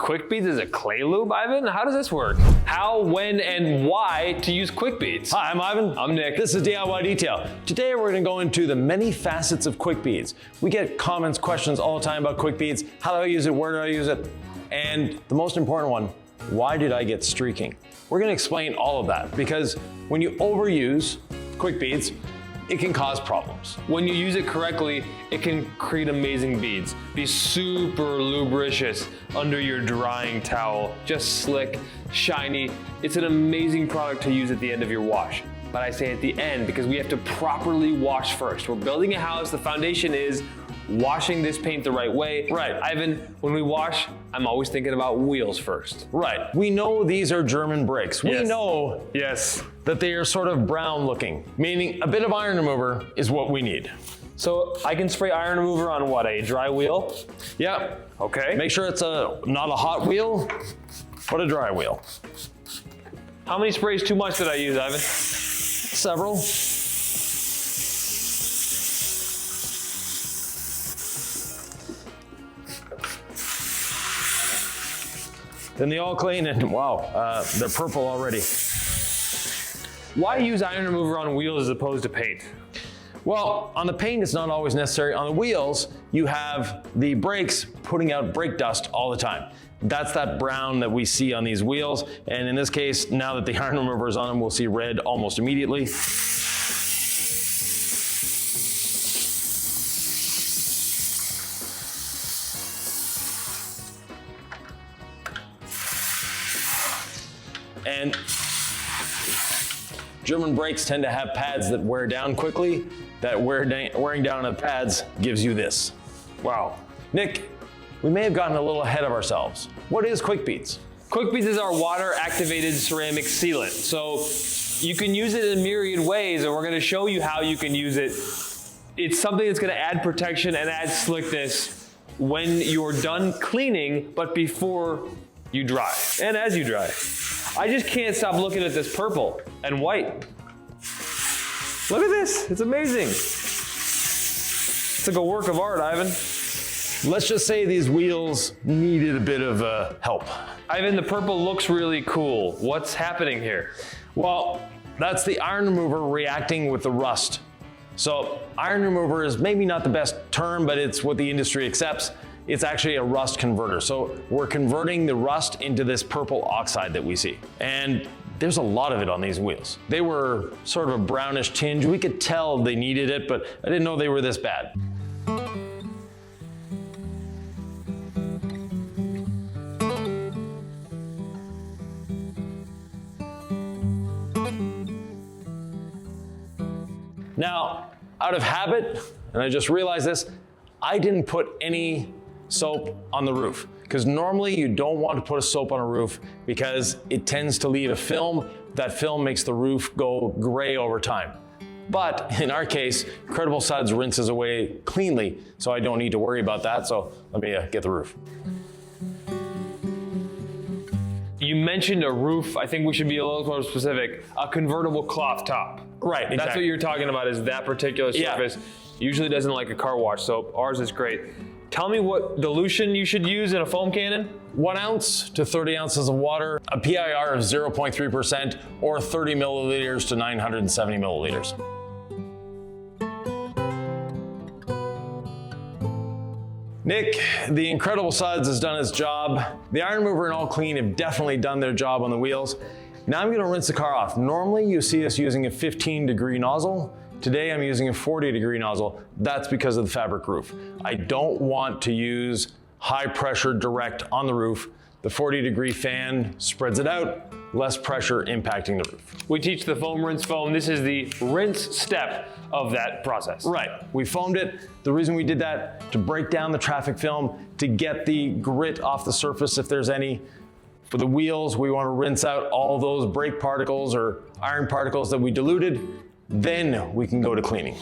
Quick Beads as a clay lube, Ivan? How does this work? How, when, and why to use Quick Beads? Hi, I'm Ivan. I'm Nick. This is DIY Detail. Today we're going to go into the many facets of Quick Beads. We get comments, questions all the time about Quick Beads. How do I use it? Where do I use it? And the most important one, why did I get streaking? We're going to explain all of that because when you overuse Quick Beads, it can cause problems. When you use it correctly, it can create amazing beads. Be super lubricious under your drying towel. Just slick, shiny. It's an amazing product to use at the end of your wash. But I say at the end because we have to properly wash first. We're building a house, the foundation is washing this paint the right way. Right. Ivan, when we wash, I'm always thinking about wheels first. Right. We know these are German brakes. We know that they are sort of brown looking, meaning a bit of iron remover is what we need. So I can spray iron remover on what, a dry wheel? Yeah. Okay. Make sure it's not a hot wheel, but a dry wheel. How many sprays too much did I use, Ivan? Several. Then they all clean and wow, they're purple already. Why use iron remover on wheels as opposed to paint? Well, on the paint, it's not always necessary. On the wheels, you have the brakes putting out brake dust all the time. That's that brown that we see on these wheels. And in this case, now that the iron remover is on them, we'll see red almost immediately. And German brakes tend to have pads that wear down quickly. That wearing down of pads gives you this. Wow. Nick, we may have gotten a little ahead of ourselves. What is Quick Beads? Quick Beads is our water-activated ceramic sealant. So you can use it in myriad ways, and we're gonna show you how you can use it. It's something that's gonna add protection and add slickness when you're done cleaning, but before you dry, and as you dry. I just can't stop looking at this purple and white. Look at this, it's amazing. It's like a work of art, Ivan. Let's just say these wheels needed a bit of help. Ivan, the purple looks really cool. What's happening here? Well, that's the iron remover reacting with the rust. So iron remover is maybe not the best term, but it's what the industry accepts. It's actually a rust converter. So we're converting the rust into this purple oxide that we see. And there's a lot of it on these wheels. They were sort of a brownish tinge. We could tell they needed it, but I didn't know they were this bad. Now, out of habit, and I just realized this, I didn't put any soap on the roof because normally you don't want to put a soap on a roof because it tends to leave a film. That film makes the roof go gray over time. But in our case, Credible Suds rinses away cleanly, so I don't need to worry about that. So let me get the roof. You mentioned a roof. I think we should be a little more specific. A convertible cloth top. Right, exactly. That's what you're talking about, is that particular surface. Usually doesn't like a car wash soap. Ours is great. Tell me what dilution you should use in a foam cannon. 1 ounce to 30 ounces of water, a PIR of 0.3%, or 30 milliliters to 970 milliliters. Nick, the Incredible Suds has done its job. The iron remover and All Clean have definitely done their job on the wheels. Now I'm gonna rinse the car off. Normally you see us using a 15-degree nozzle. Today I'm using a 40-degree nozzle. That's because of the fabric roof. I don't want to use high pressure direct on the roof. The 40-degree fan spreads it out, less pressure impacting the roof. We teach the foam rinse foam. This is the rinse step of that process. Right, we foamed it. The reason we did that, to break down the traffic film, to get the grit off the surface if there's any. For the wheels, we want to rinse out all those brake particles or iron particles that we diluted. Then we can go to cleaning.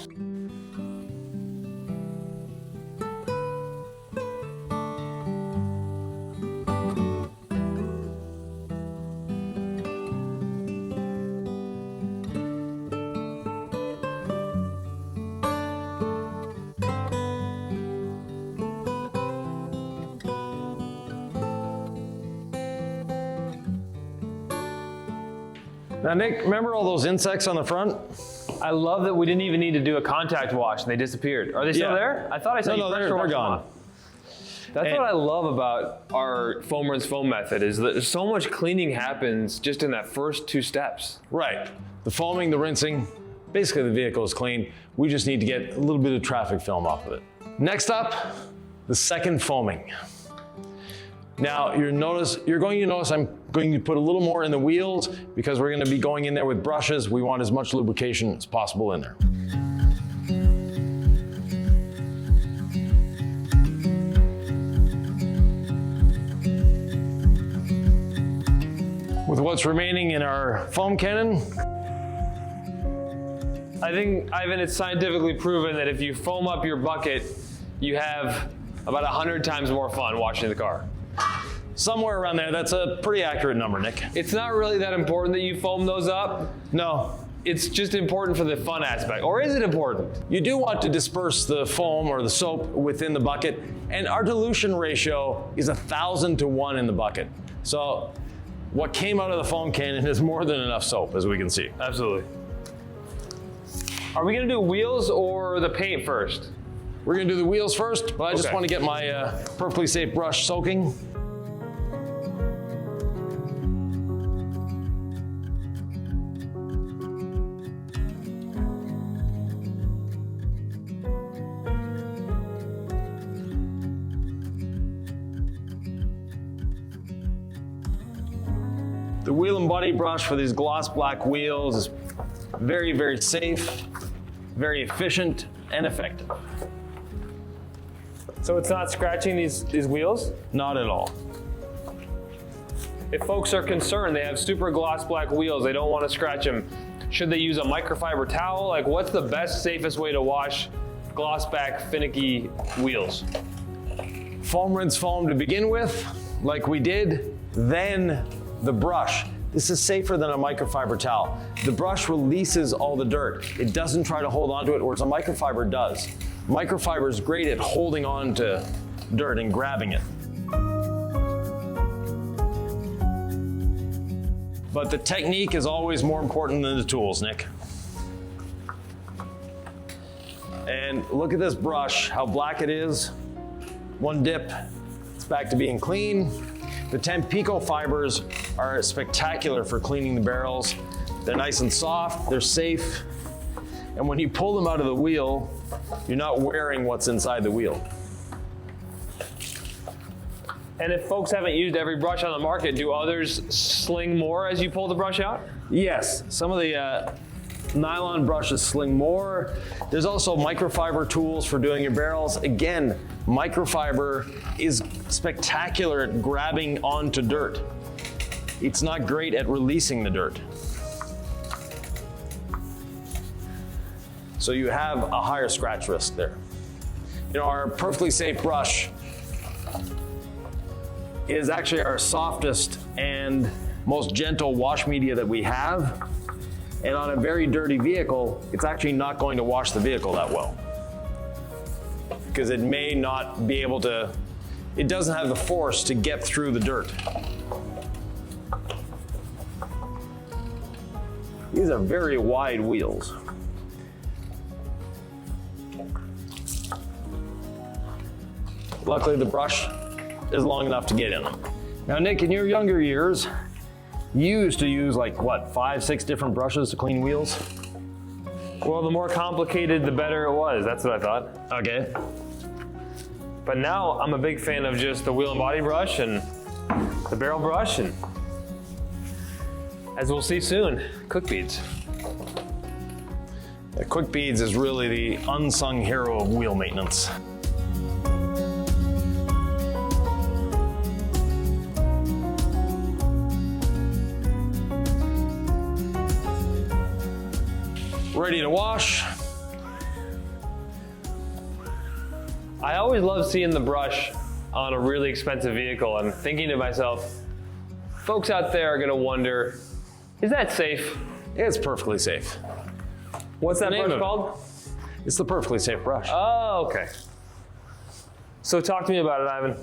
Now Nick, remember all those insects on the front? I love that we didn't even need to do a contact wash and they disappeared. Are they still there? I thought I saw you pressure wash them off. That's what I love about our foam rinse foam method is that so much cleaning happens just in that first 2 steps. Right. The foaming, the rinsing, basically the vehicle is clean. We just need to get a little bit of traffic film off of it. Next up, the second foaming. Now you're going to notice I'm going to put a little more in the wheels because we're going to be going in there with brushes. We want as much lubrication as possible in there. With what's remaining in our foam cannon. I think, Ivan, it's scientifically proven that if you foam up your bucket, you have about 100 times more fun washing the car. Somewhere around there, that's a pretty accurate number, Nick. It's not really that important that you foam those up. No. It's just important for the fun aspect. Or is it important? You do want to disperse the foam or the soap within the bucket, and our dilution ratio is 1,000 to 1 in the bucket. So what came out of the foam cannon is more than enough soap, as we can see. Absolutely. Are we gonna do wheels or the paint first? We're gonna do the wheels first, but I just want to get my Perfectly Safe brush soaking. The wheel and body brush for these gloss black wheels is very, very safe, very efficient, and effective. So it's not scratching these wheels? Not at all. If folks are concerned, they have super gloss black wheels, they don't want to scratch them, should they use a microfiber towel? Like, what's the best, safest way to wash gloss back, finicky wheels? Foam rinse foam to begin with, like we did, then the brush. This is safer than a microfiber towel. The brush releases all the dirt. It doesn't try to hold onto it, whereas a microfiber does. Microfiber is great at holding on to dirt and grabbing it. But the technique is always more important than the tools, Nick. And look at this brush, how black it is. One dip, it's back to being clean. The Tampico fibers are spectacular for cleaning the barrels. They're nice and soft, they're safe. And when you pull them out of the wheel, you're not wearing what's inside the wheel. And if folks haven't used every brush on the market, do others sling more as you pull the brush out? Yes, some of the nylon brushes sling more. There's also microfiber tools for doing your barrels. Again, microfiber is spectacular at grabbing onto dirt. It's not great at releasing the dirt. So you have a higher scratch risk there. You know, our Perfectly Safe brush is actually our softest and most gentle wash media that we have. And on a very dirty vehicle, it's actually not going to wash the vehicle that well. Because it may not be able to, it doesn't have the force to get through the dirt. These are very wide wheels. Luckily the brush is long enough to get in them. Now Nick, in your younger years, you used to use like what, 5, 6 different brushes to clean wheels? Well, the more complicated, the better it was. That's what I thought. Okay. But now I'm a big fan of just the wheel and body brush and the barrel brush, and as we'll see soon, quick beads. The quick beads is really the unsung hero of wheel maintenance. Ready to wash. I always love seeing the brush on a really expensive vehicle and thinking to myself, folks out there are gonna wonder, is that safe? It's perfectly safe. What's that brush called? It's the Perfectly Safe brush. Oh, okay. So talk to me about it, Ivan.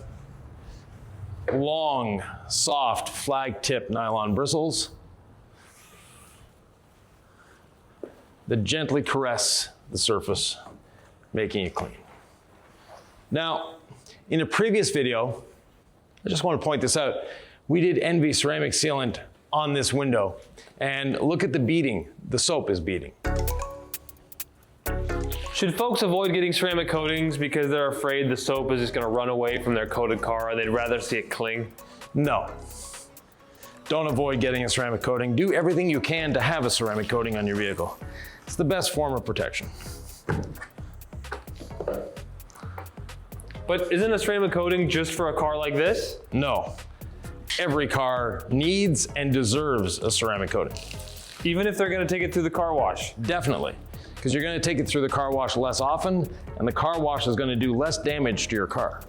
Long, soft, flag tip nylon bristles. that gently caress the surface, making it clean. Now, in a previous video, I just want to point this out, we did Envy ceramic sealant on this window, and look at the beading. The soap is beading. Should folks avoid getting ceramic coatings because they're afraid the soap is just going to run away from their coated car and they'd rather see it cling? No. Don't avoid getting a ceramic coating. Do everything you can to have a ceramic coating on your vehicle. It's the best form of protection. But isn't a ceramic coating just for a car like this? No. Every car needs and deserves a ceramic coating. Even if they're going to take it through the car wash? Definitely. Because you're going to take it through the car wash less often, and the car wash is going to do less damage to your car.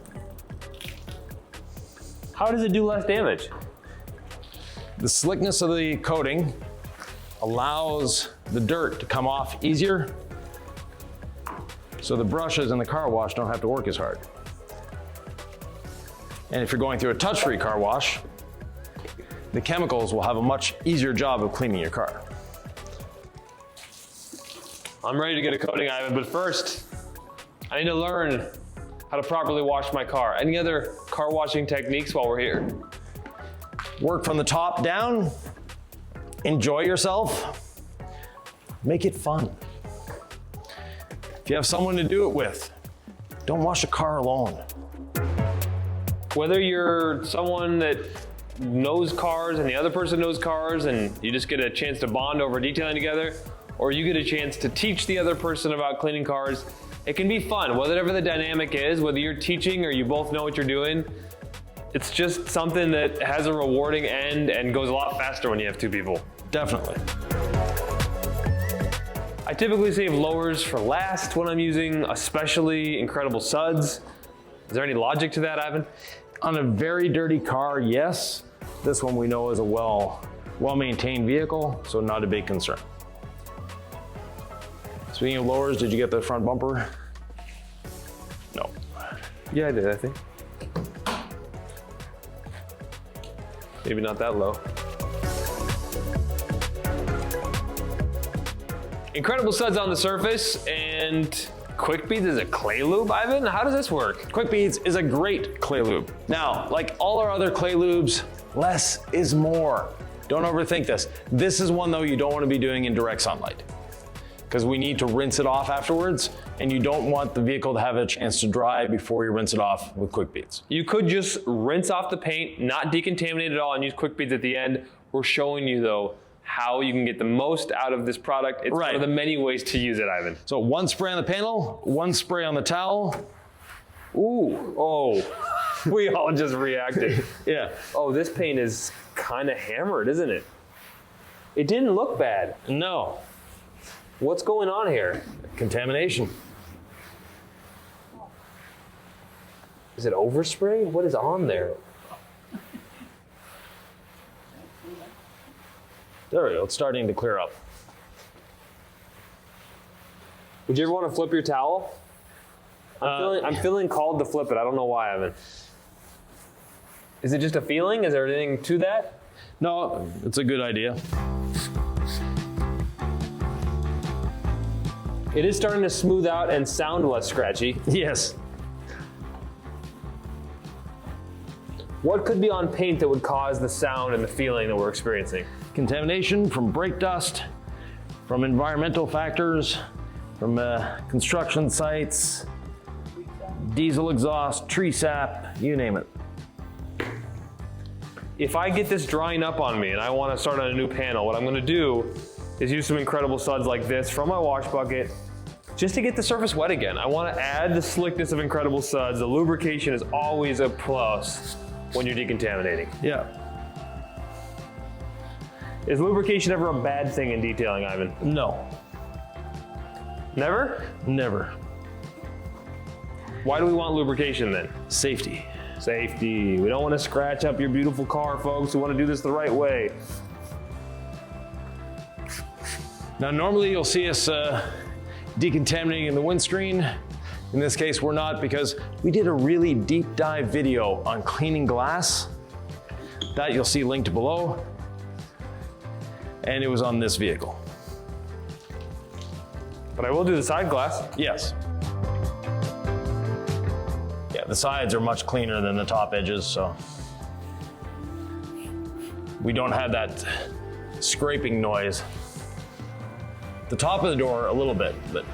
How does it do less damage? The slickness of the coating allows the dirt to come off easier, so the brushes in the car wash don't have to work as hard. And if you're going through a touch-free car wash, the chemicals will have a much easier job of cleaning your car. I'm ready to get a coating, Ivan, but first, I need to learn how to properly wash my car. Any other car washing techniques while we're here? Work from the top down, enjoy yourself, make it fun. If you have someone to do it with, don't wash a car alone. Whether you're someone that knows cars and the other person knows cars and you just get a chance to bond over detailing together, or you get a chance to teach the other person about cleaning cars, it can be fun. Whatever the dynamic is, whether you're teaching or you both know what you're doing, it's just something that has a rewarding end and goes a lot faster when you have two people. Definitely. I typically save lowers for last when I'm using especially incredible suds. Is there any logic to that, Ivan? On a very dirty car, yes. This one we know is a well-maintained vehicle, so not a big concern. Speaking of lowers, did you get the front bumper? No. Yeah, I did, I think. Maybe not that low. Incredible suds on the surface, and Quick Beads is a clay lube, Ivan? How does this work? Quick Beads is a great clay lube. Now, like all our other clay lubes, less is more. Don't overthink this. This is one though you don't want to be doing in direct sunlight, because we need to rinse it off afterwards, and you don't want the vehicle to have a chance to dry before you rinse it off with Quick Beads. You could just rinse off the paint, not decontaminate it all, and use Quick Beads at the end. We're showing you though how you can get the most out of this product. It's one of the many ways to use it, Ivan. So one spray on the panel, one spray on the towel. Ooh, oh, we all just reacted. Yeah. Oh, this paint is kind of hammered, isn't it? It didn't look bad. No. What's going on here? Contamination. Is it overspray? What is on there? There we go, it's starting to clear up. Would you ever want to flip your towel? I'm feeling called to flip it. I don't know why, Ivan. Is it just a feeling? Is there anything to that? No, it's a good idea. It is starting to smooth out and sound less scratchy. Yes. What could be on paint that would cause the sound and the feeling that we're experiencing? Contamination from brake dust, from environmental factors, from construction sites, diesel exhaust, tree sap, you name it. If I get this drying up on me and I want to start on a new panel, what I'm going to do is use some incredible suds like this from my wash bucket just to get the surface wet again. I want to add the slickness of incredible suds. The lubrication is always a plus when you're decontaminating. Yeah. Is lubrication ever a bad thing in detailing, Ivan? No. Never? Never. Why do we want lubrication then? Safety. Safety. We don't want to scratch up your beautiful car, folks. We want to do this the right way. Now, normally you'll see us decontaminating the windscreen. In this case, we're not, because we did a really deep dive video on cleaning glass. That you'll see linked below. And it was on this vehicle. But I will do the side glass. Yes. Yeah, the sides are much cleaner than the top edges, so we don't have that scraping noise. The top of the door a little bit, but.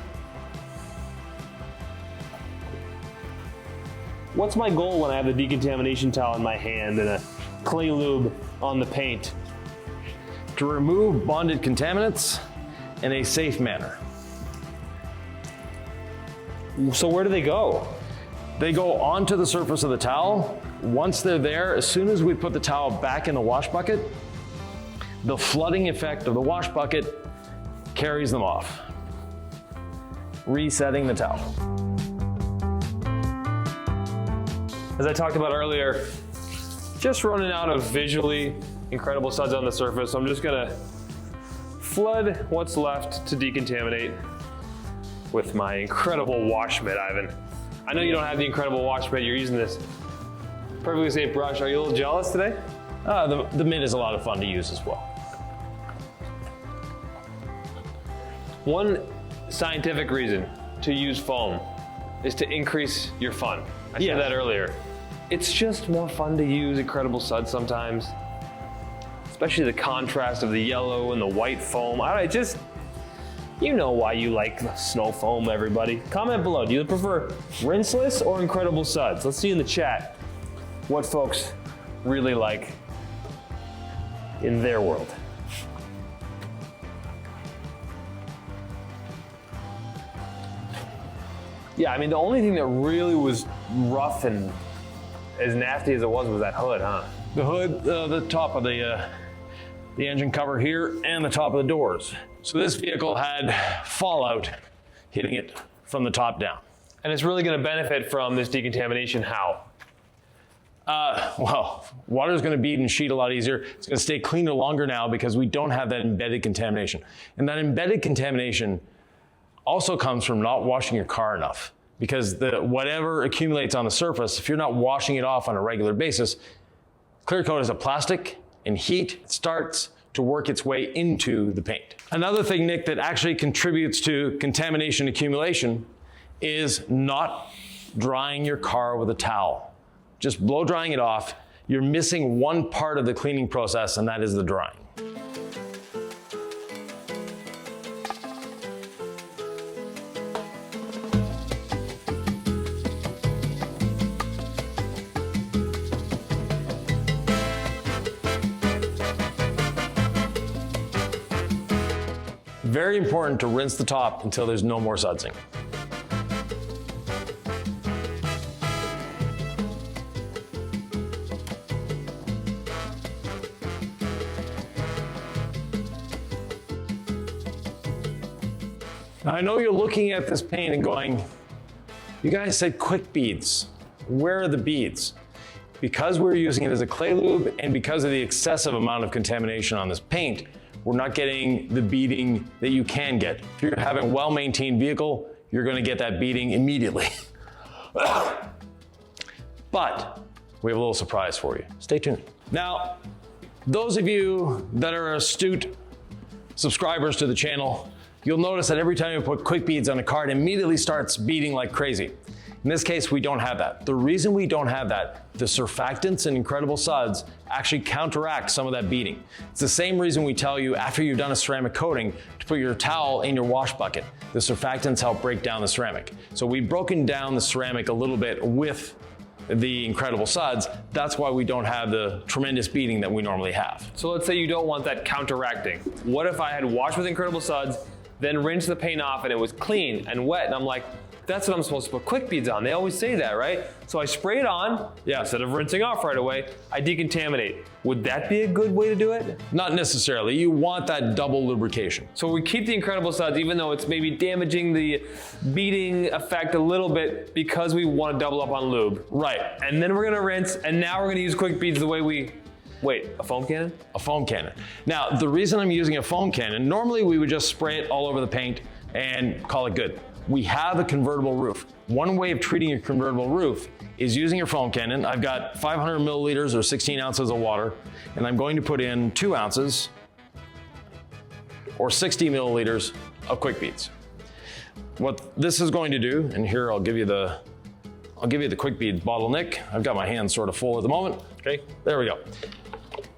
What's my goal when I have the decontamination towel in my hand and a clay lube on the paint? To remove bonded contaminants in a safe manner. So where do they go? They go onto the surface of the towel. Once they're there, as soon as we put the towel back in the wash bucket, the flooding effect of the wash bucket carries them off, resetting the towel. As I talked about earlier, just running out of visually incredible suds on the surface, so I'm just gonna flood what's left to decontaminate with my incredible wash mitt, Ivan. I know you don't have the incredible wash mitt, you're using this perfectly safe brush. Are you a little jealous today? The mitt is a lot of fun to use as well. One scientific reason to use foam is to increase your fun. I said that earlier. It's just more fun to use incredible suds sometimes, especially the contrast of the yellow and the white foam. You know why you like snow foam, everybody. Comment below, do you prefer rinseless or incredible suds? Let's see in the chat what folks really like in their world. Yeah, I mean, the only thing that really was rough and as nasty as it was that hood, huh? The hood, the top of the engine cover here, and the top of the doors. So this vehicle had fallout hitting it from the top down. And it's really gonna benefit from this decontamination how? Well, water is going to bead and sheet a lot easier. It's going to stay cleaner longer now because we don't have that embedded contamination. And that embedded contamination also comes from not washing your car enough, because whatever accumulates on the surface, if you're not washing it off on a regular basis, clear coat is a plastic, and heat starts to work its way into the paint. Another thing, Nick, that actually contributes to contamination accumulation is not drying your car with a towel. Just blow drying it off. You're missing one part of the cleaning process, and that is the drying. Very important to rinse the top until there's no more sudsing. Now, I know you're looking at this paint and going, you guys said quick beads. Where are the beads? Because we're using it as a clay lube and because of the excessive amount of contamination on this paint, we're not getting the beading that you can get. If you're having a well-maintained vehicle, you're gonna get that beading immediately. But we have a little surprise for you. Stay tuned. Now, those of you that are astute subscribers to the channel, you'll notice that every time you put quick beads on a car, it immediately starts beading like crazy. In this case, we don't have that. The reason we don't have that, the surfactants and incredible suds actually counteract some of that beading. It's the same reason we tell you after you've done a ceramic coating to put your towel in your wash bucket. The surfactants help break down the ceramic. So we've broken down the ceramic a little bit with the incredible suds. That's why we don't have the tremendous beading that we normally have. So let's say you don't want that counteracting. What if I had washed with incredible suds, then rinsed the paint off and it was clean and wet, and I'm like, that's what I'm supposed to put quick beads on. They always say that, right? So I spray it on, instead of rinsing off right away, I decontaminate. Would that be a good way to do it? Not necessarily. You want that double lubrication. So we keep the incredible suds even though it's maybe damaging the beading effect a little bit because we want to double up on lube. Right. And then we're gonna rinse, and now we're gonna use quick beads the way we, wait, a foam cannon? A foam cannon. Now, the reason I'm using a foam cannon, normally we would just spray it all over the paint and call it good. We have a convertible roof. One way of treating your convertible roof is using your foam cannon. I've got 500 milliliters or 16 ounces of water, and I'm going to put in 2 ounces or 60 milliliters of quick beads. What this is going to do, and here I'll give you the quick bead bottle, Nick. I've got my hands sort of full at the moment. Okay, there we go.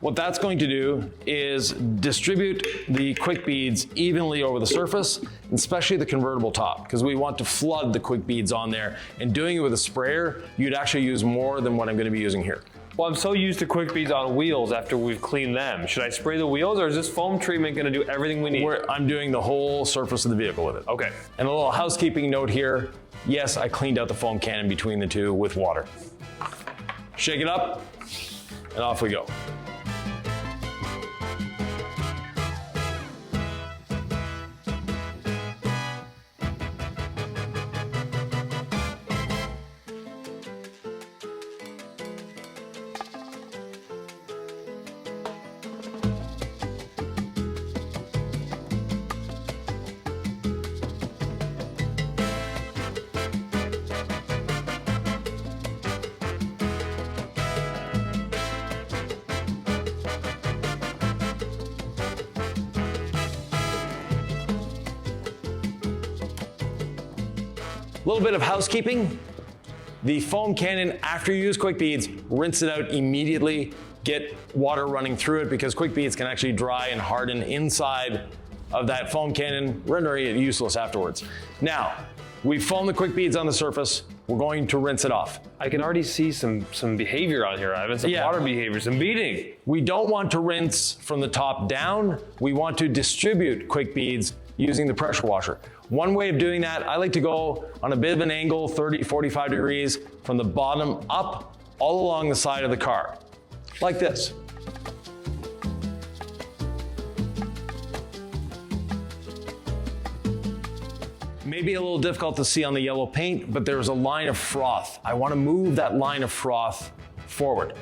What that's going to do is distribute the quick beads evenly over the surface, especially the convertible top, because we want to flood the quick beads on there. And doing it with a sprayer, you'd actually use more than what I'm going to be using here. Well, I'm so used to quick beads on wheels after we've cleaned them. Should I spray the wheels, or is this foam treatment going to do everything we need? I'm doing the whole surface of the vehicle with it. Okay. And a little housekeeping note here. Yes, I cleaned out the foam cannon between the two with water. Shake it up, and off we go. A little bit of housekeeping. The foam cannon, after you use quick beads, rinse it out immediately. Get water running through it, because quick beads can actually dry and harden inside of that foam cannon, rendering it useless afterwards. Now, we foamed the quick beads on the surface. We're going to rinse it off. I can already see some behavior on here, Ivan. Some water behavior, some beading. We don't want to rinse from the top down. We want to distribute quick beads using the pressure washer. One way of doing that, I like to go on a bit of an angle, 30, 45 degrees, from the bottom up, all along the side of the car, like this. Maybe a little difficult to see on the yellow paint, but there's a line of froth. I want to move that line of froth forward.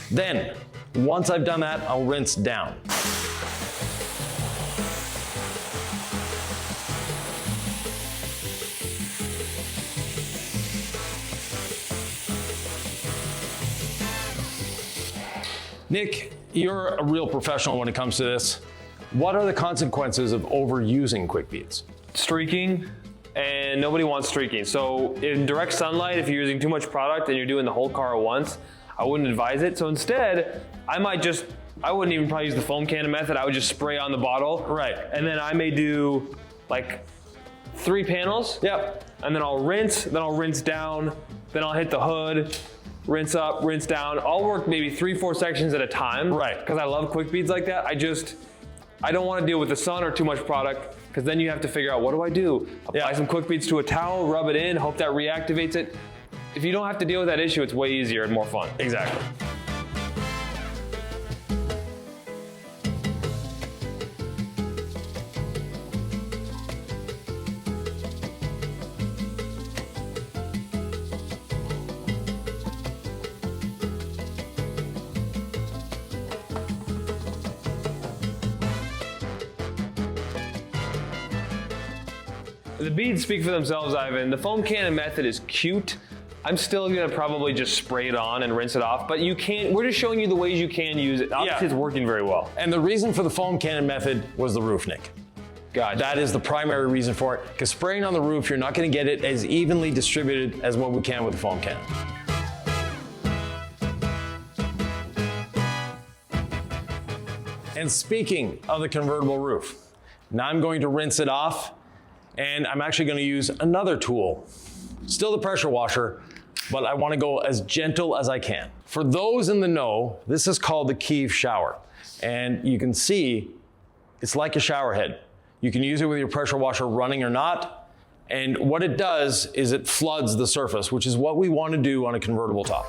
Then, once I've done that, I'll rinse down. Nick, you're a real professional when it comes to this. What are the consequences of overusing quick beads? Streaking, and nobody wants streaking. So in direct sunlight, if you're using too much product and you're doing the whole car at once, I wouldn't advise it. So instead, I wouldn't even probably use the foam cannon method. I would just spray on the bottle. Right. And then I may do like 3 panels. Yep. And then I'll rinse down, then I'll hit the hood, rinse up, rinse down. I'll work maybe 3-4 sections at a time. Right. Because I love quick beads like that. I don't want to deal with the sun or too much product, because then you have to figure out, what do I do? Apply some quick beads to a towel, rub it in, hope that reactivates it. If you don't have to deal with that issue, it's way easier and more fun. Exactly. The beads speak for themselves, Ivan. The foam cannon method is cute. I'm still gonna probably just spray it on and rinse it off, but we're just showing you the ways you can use it. Obviously, it's working very well. And the reason for the foam cannon method was the roof, Nick. Gotcha. That is the primary reason for it, because spraying on the roof, you're not gonna get it as evenly distributed as what we can with the foam cannon. And speaking of the convertible roof, now I'm going to rinse it off, and I'm actually going to use another tool. Still the pressure washer, but I want to go as gentle as I can. For those in the know, this is called the Kiev shower. And you can see it's like a shower head. You can use it with your pressure washer running or not. And what it does is it floods the surface, which is what we want to do on a convertible top.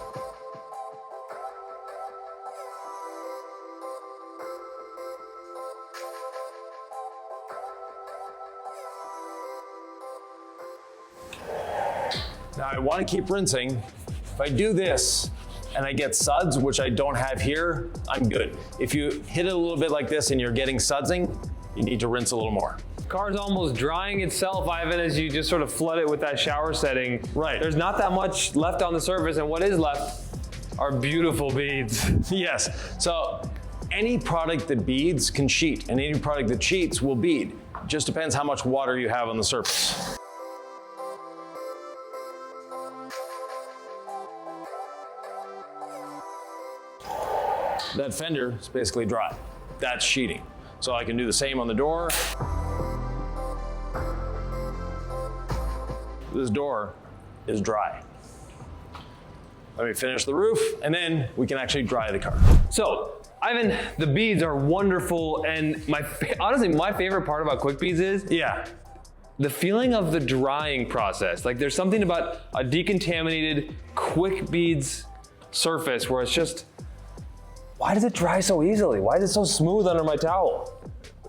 Now I want to keep rinsing. If I do this and I get suds, which I don't have here, I'm good. If you hit it a little bit like this and you're getting sudsing, you need to rinse a little more. The car's almost drying itself, Ivan, as you just sort of flood it with that shower setting. Right. There's not that much left on the surface, and what is left are beautiful beads. Yes, so any product that beads can sheet, and any product that sheets will bead. It just depends how much water you have on the surface. that fender is basically dry. That's sheeting. So I can do the same on the door. This door is dry. Let me finish the roof, and then we can actually dry the car. So, Ivan, the beads are wonderful, and honestly, my favorite part about quick beads is the feeling of the drying process. Like there's something about a decontaminated quick beads surface where it's just, why does it dry so easily? Why is it so smooth under my towel?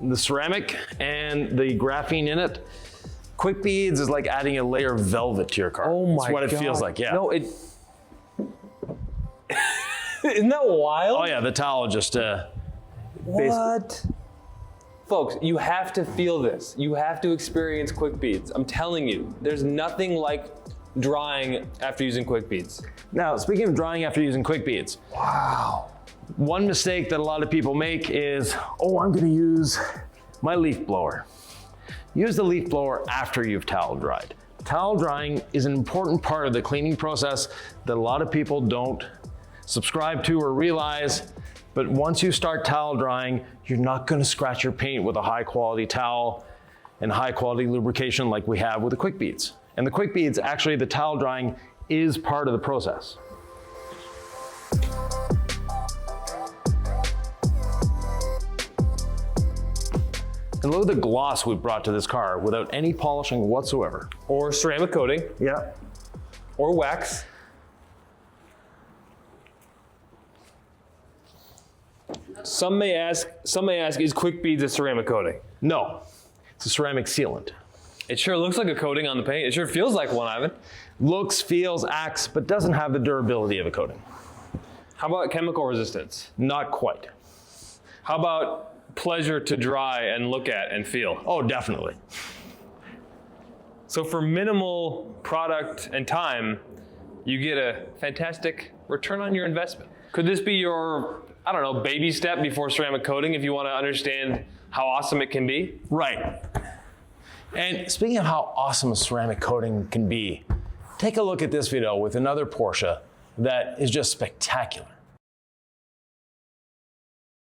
The ceramic and the graphene in it, quick beads is like adding a layer of velvet to your car. Oh my God. That's what it feels like, yeah. No, isn't that wild? Oh yeah, the towel just, what? Folks, you have to feel this. You have to experience quick beads. I'm telling you, there's nothing like drying after using quick beads. Now, speaking of drying after using quick beads. Wow. One mistake that a lot of people make is, oh, I'm gonna use my leaf blower. Use the leaf blower after you've towel dried. Towel drying is an important part of the cleaning process that a lot of people don't subscribe to or realize, but once you start towel drying, you're not gonna scratch your paint with a high quality towel and high quality lubrication like we have with the quick beads. And the quick beads, actually the towel drying is part of the process. And look at the gloss we brought to this car without any polishing whatsoever. Or ceramic coating. Yeah. Or wax. Some may ask, is quick beads a ceramic coating? No, it's a ceramic sealant. It sure looks like a coating on the paint. It sure feels like one, Ivan. Looks, feels, acts, but doesn't have the durability of a coating. How about chemical resistance? Not quite. How about pleasure to dry and look at and feel? Oh, definitely. So for minimal product and time, you get a fantastic return on your investment. Could this be your, I don't know, baby step before ceramic coating if you want to understand how awesome it can be? Right. And speaking of how awesome a ceramic coating can be, take a look at this video with another Porsche that is just spectacular.